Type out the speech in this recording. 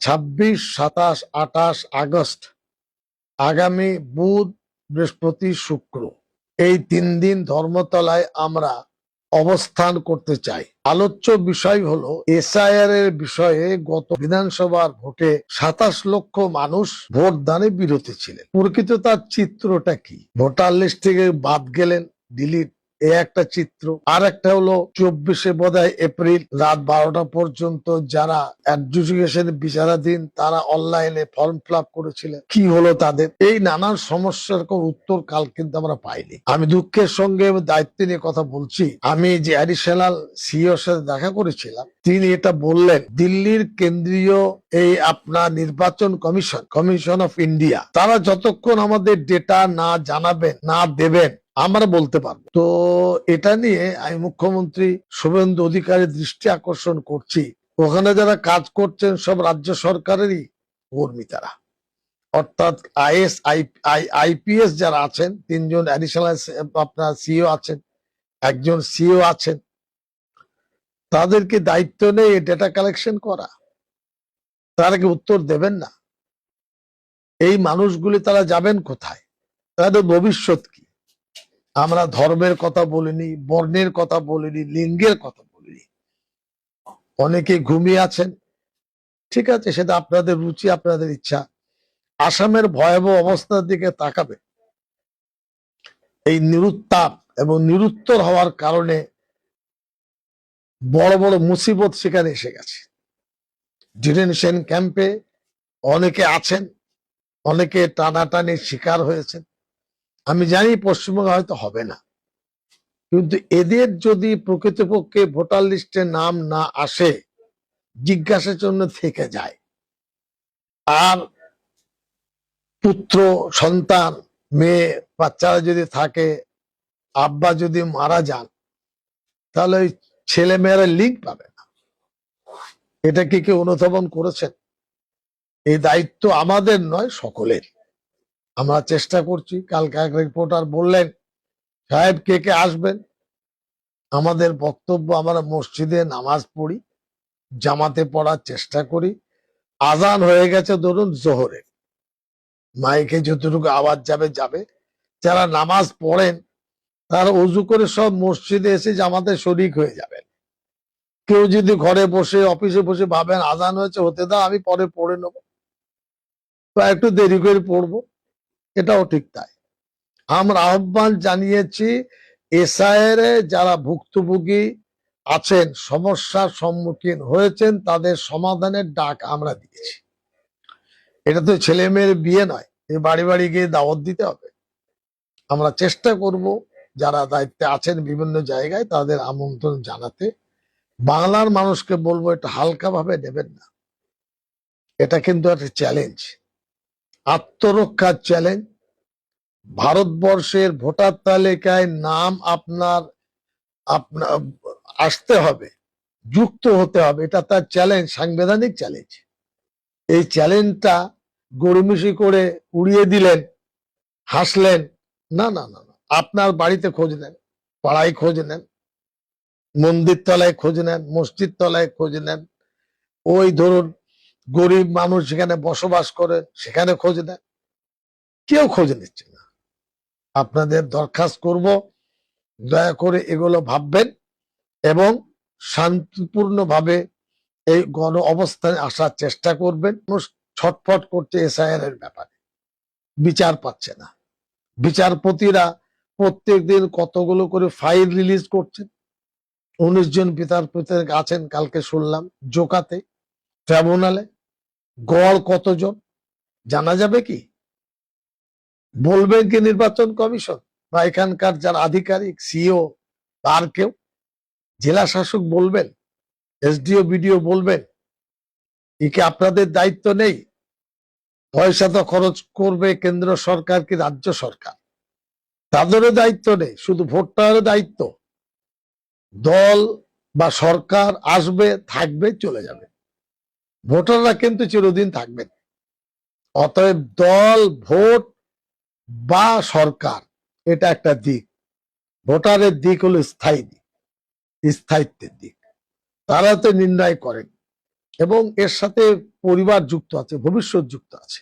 26, 27, 28 August আগামী বুধ, বৃহস্পতি, শুক্র এই 3 দিন ধর্মতলায় আমরা অবস্থান করতে চাই। আলোচ্য বিষয় হলো এসআইআর এর বিষয়ে গত বিধানসভার ভোটে 27 লক্ষ মানুষ ভোট দানে বিরত ছিলেন। প্রকৃত তার চিত্রটা কি? ভোটার লিস্ট থেকে বাদ গেলেন, ডিলিট, এ একটা চিত্র। আর একটা হলো 24 বোধহয় এপ্রিল রাত 12টা পর্যন্ত যারা অ্যাডজুডিকেশন বিচারাধীন তারা অনলাইনে ফর্ম ফিল আপ করেছিলেন, কি হলো তাদের? এই নানান সমস্যার কোন উত্তর কাল কিন্তু আমরা পাইনি। আমি দুঃখের সঙ্গে দায়িত্ব নিয়ে কথা বলছি, আমি যে অ্যাডিশনাল সিইওর সাথে দেখা করেছিলাম তিনি এটা বললেন, দিল্লির কেন্দ্রীয় এই আপনার নির্বাচন কমিশন অফ ইন্ডিয়া, তারা যতক্ষণ আমাদের ডেটা না জানাবেন, না দেবেন, আমরা বলতে পারবো। তো এটা নিয়ে আমি মুখ্যমন্ত্রী শুভেন্দু অধিকারীর দৃষ্টি আকর্ষণ করছি, ওখানে যারা কাজ করছেন সব রাজ্য সরকারেরই কর্মী তারা, অর্থাৎ আইএস আইপিএস যারা আছেন, 3 জন অ্যাডিশনাল আপনার সিইও আছেন, 1 জন সিইও আছেন, তাদেরকে দায়িত্ব নেই ডেটা কালেকশন করা? তারা কি উত্তর দেবেন না? এই মানুষগুলি তারা যাবেন কোথায়? তাদের ভবিষ্যৎ কি? আমরা ধর্মের কথা বলিনি, বর্ণের কথা বলিনি, লিঙ্গের কথা বলিনি। অনেকে ঘুমিয়ে আছেন, ঠিক আছে, সেটা আপনাদের রুচি, আপনাদের ইচ্ছা। আসামের ভয়াবহ অবস্থার দিকে তাকাবে। এই নিরুত্তাপ এবং নিরুত্তর হওয়ার কারণে বড় বড় মুসিবত সেখানে এসে গেছে। ডিটেনশন ক্যাম্পে অনেকে আছেন, অনেকে টানাটানির শিকার হয়েছেন। আমি জানি পশ্চিমবঙ্গে হয়তো হবে না, কিন্তু এদের যদি প্রকৃতপক্ষে ভোটার লিস্টে নাম না আসে, জিজ্ঞাসার জন্য থেকে যায়, আর পুত্র সন্তান, মেয়ে বাচ্চারা যদি থাকে, আব্বা যদি মারা যান, তাহলে ওই ছেলে মেয়েরা লিঙ্ক পাবে না। এটা কি কেউ অনুধাবন করেছেন? এই দায়িত্ব আমাদের নয়, সকলের। আমরা চেষ্টা করছি। কালকে এক রিপোর্টার বললেন, সাহেব কে কে আসবেন? আমাদের বক্তব্য, আমরা মসজিদে নামাজ পড়ি, জামাতে পড়ার চেষ্টা করি। আজান হয়ে গেছে ধরুন জোহরে, মাইকে যতটুকু আওয়াজ যাবে যাবে। যারা নামাজ পড়েন তারা উজু করে সব মসজিদে এসে জামাতে শরিক হয়ে যাবেন। কেউ যদি ঘরে বসে অফিসে বসে ভাবেন আজান হয়েছে, হতে দাও, আমি পরে পড়ে নেবো বা একটু দেরি করে পড়বো, এটাও ঠিক তাই। আমরা আহ্বান জানিয়েছি, এসআইআর যারা ভুক্তভোগী আছেন, সমস্যার সম্মুখীন হয়েছেন, তাদের সমাধানের ডাক আমরা দিয়েছি। এটা তো ছেলে মেয়ের বিয়ে নয়, এই বাড়ি বাড়ি গিয়ে দাওয়াত দিতে হবে। আমরা চেষ্টা করব যারা দায়িত্বে আছেন বিভিন্ন জায়গায় তাদের আমন্ত্রণ জানাতে। বাংলার মানুষকে বলবো, এটা হালকা ভাবে নেবেন না। এটা কিন্তু একটা চ্যালেঞ্জ, আত্মরক্ষার চ্যালেঞ্জ। ভারতবর্ষের ভোটার তালিকায় নাম আপনার আপনার আসতে হবে, যুক্ত হতে হবে, এটা তার চ্যালেঞ্জ, সাংবিধানিক চ্যালেঞ্জ। এই চ্যালেঞ্জটা গড়িমসি করে উড়িয়ে দিলেন, হাসলেন। না না না না, আপনার বাড়িতে খোঁজ নেন, পাড়ায় খোঁজ নেন, মন্দির তলায় খোঁজ নেন, মসজিদ তলায় খোঁজ নেন, ওই ধরুন গরিব মানুষ যেখানে বসবাস করেন সেখানে খোঁজ নেন। কেউ খোঁজ নিচ্ছে না। আপনাদের দরখাস্ত করব, দয়া করে এগুলো ভাববেন এবং শান্তিপূর্ণভাবে এই গণ অবস্থানে আসার চেষ্টা করবেন। মানুষ ছটফট করছে এসআইআর এর ব্যাপারে, বিচার পাচ্ছে না। বিচারপতিরা প্রত্যেক দিন কতগুলো করে ফাইল রিলিজ করছেন। 19 জন বিচারপতি আছেন, কালকে শুনলাম জোকাতে, ট্রাইব্যুনালে। গড় কতজন জানা যাবে কি? বলবেন কি নির্বাচন কমিশন বা এখানকার যারা আধিকারিক, সিইও, আর কেউ? জেলা শাসক বলবেন? এসডিও, বিডিও বলবেন? কি আপনাদের দায়িত্ব নেই? পয়সা তো খরচ করবে কেন্দ্র সরকার কি রাজ্য সরকার, তাদেরও দায়িত্ব নেই? শুধু ভোটটার দায়িত্ব? দল বা সরকার আসবে, থাকবে, চলে যাবে, ভোটাররা কিন্তু চিরদিন থাকবেন। অতএব দল, ভোট বা সরকার, এটা একটা দিক। ভোটারের দিক হলো স্থায়ী দিক, স্থায়িত্বের দিক, তারা তো নির্ণয় করেন। এবং এর সাথে পরিবার যুক্ত আছে, ভবিষ্যৎ যুক্ত আছে।